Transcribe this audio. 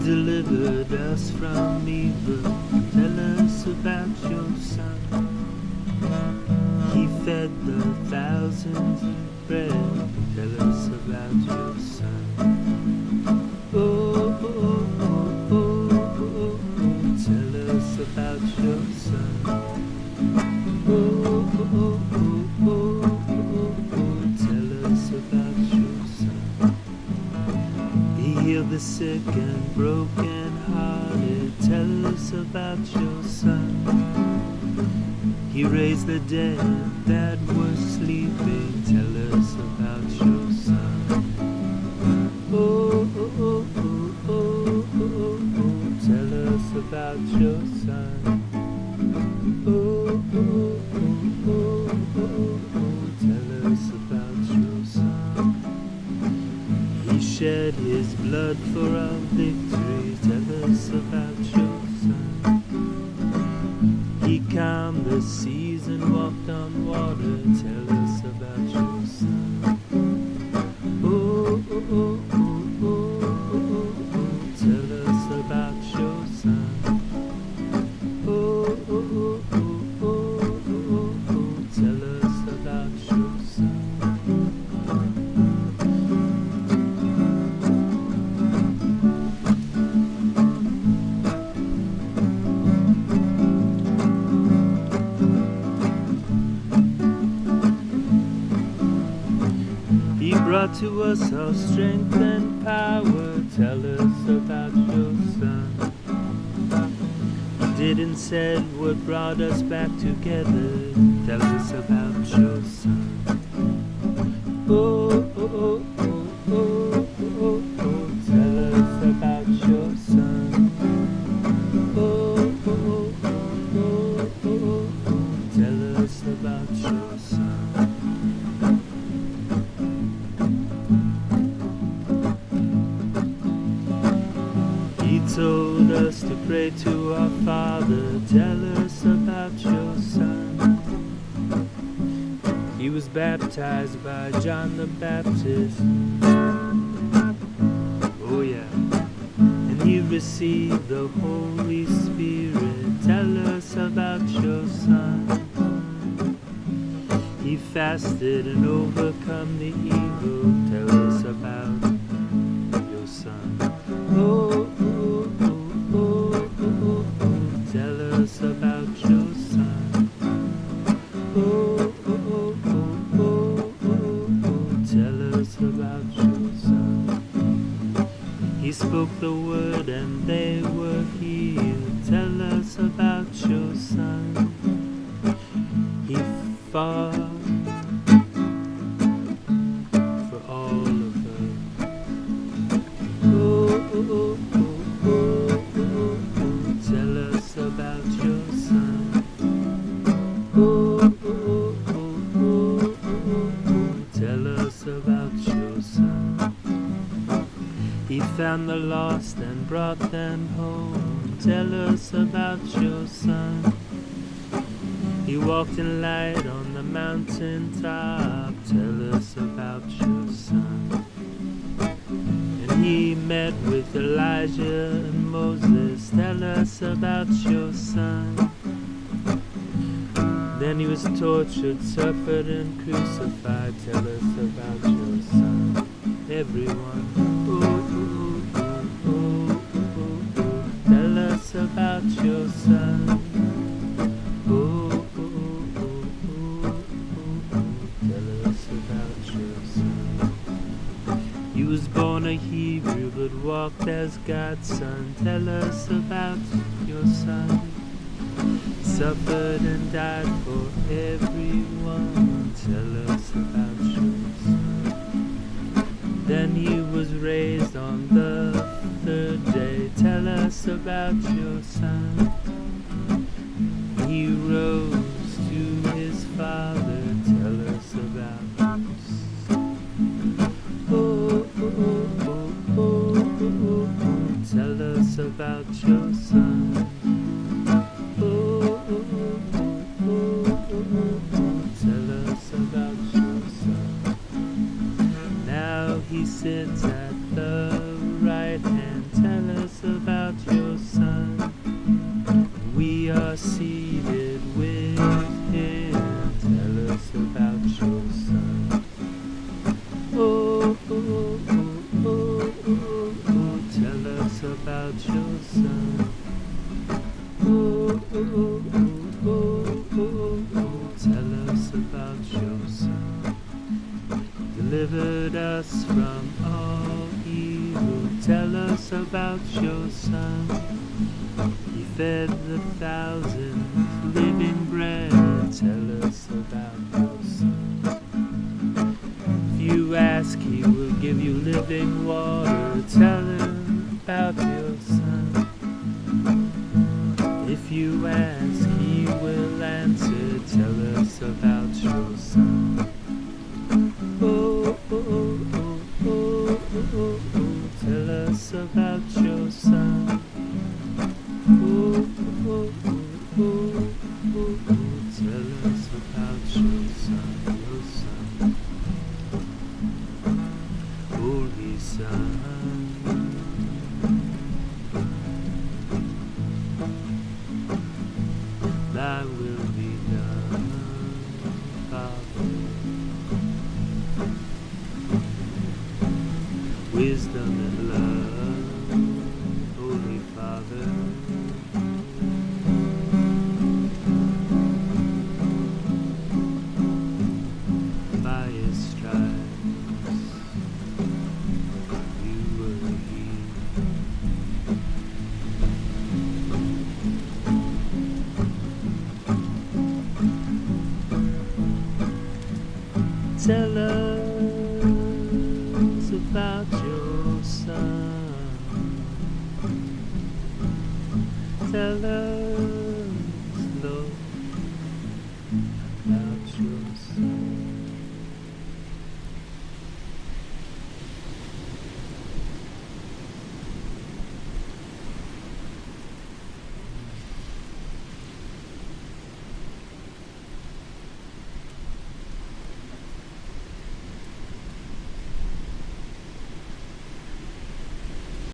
delivered us from evil. Tell us about your son. He fed the thousands with bread. Tell us about your son. Oh, oh, oh, oh, oh, oh. Tell us about your son. Oh, oh, oh, oh, oh, oh. Tell us about your son. He healed the sick and broken hearted. Tell us about your son. He raised the dead that were sleeping. Tell us about your son. Oh, oh, oh, oh, oh, oh, oh. Tell us about your son. Oh, oh, oh, oh, oh, oh. Tell us about your son. He shed his blood for our victory. Tell us about your son. He calmed the seas and walked on water. Tell us about your son. Oh, oh, oh, oh, oh, oh, oh. Tell us about your son. Oh, oh, oh, oh, oh, oh, oh. Tell us about your son. He brought to us all strength and power. Tell us about your son. He did and said what brought us back together. Tell us about your son. Oh, oh, oh, oh, oh, oh, oh. Tell us about your son. Oh, oh, oh, oh, oh, oh, oh. Tell us about your son. He told us to pray to our Father. Tell us about your son. He was baptized by John the Baptist. Oh yeah. And he received the Holy Spirit. Tell us about your son. He fasted and overcome the evil. Tell us about your son. Oh, oh, oh, oh, oh, oh. Tell us about your son. Oh, oh, oh, oh, oh, oh, oh. Tell us about your son. He spoke the word and they were healed. Tell us about your son. He fought for all of us. Oh, oh, oh, oh, oh, oh. Tell us about your son. Oh, oh, oh, oh, oh, oh. Tell us about your son. He found the lost and brought them home. Tell us about your son. He walked in light on the mountain top. Tell us about your son. And he met with Elijah and Moses. Tell us about your son. Then he was tortured, suffered and crucified. Tell us about your son. Everyone, oh, oh, oh, oh, oh, oh. Tell us about your son. Oh, oh, oh, oh, oh, oh. Tell us about your son. He was born a Hebrew but walked as God's son. Tell us about your son. Suffered and died for everyone. Tell us about your son. Then he was raised on the third day. Tell us about your son. He rose to his Father. Tell us about your son. Oh, oh, oh, oh, oh, oh, oh. Tell us about your son. Oh, oh, oh, oh, oh, oh, oh. Tell us about your son. Now he sits at the right hand. Tell us about us about your son. Oh, oh, oh, oh, oh, oh, oh, tell us about your son. Delivered us from all evil. Tell us about your son. He fed the thousands, living bread. Tell us about your son. If you ask, he will give you living water. Tell him about your son. If you ask, he will answer. Tell us about your son. Oh, oh, oh, oh, oh, oh, oh, tell us about your son. Oh, oh, oh, oh, oh, oh, tell us about your son, Holy Son. Thy will be done, Father. Wisdom and love, Holy Father. By his stripes you were healed. Tell us about your son. Tell us, Lord, about your son.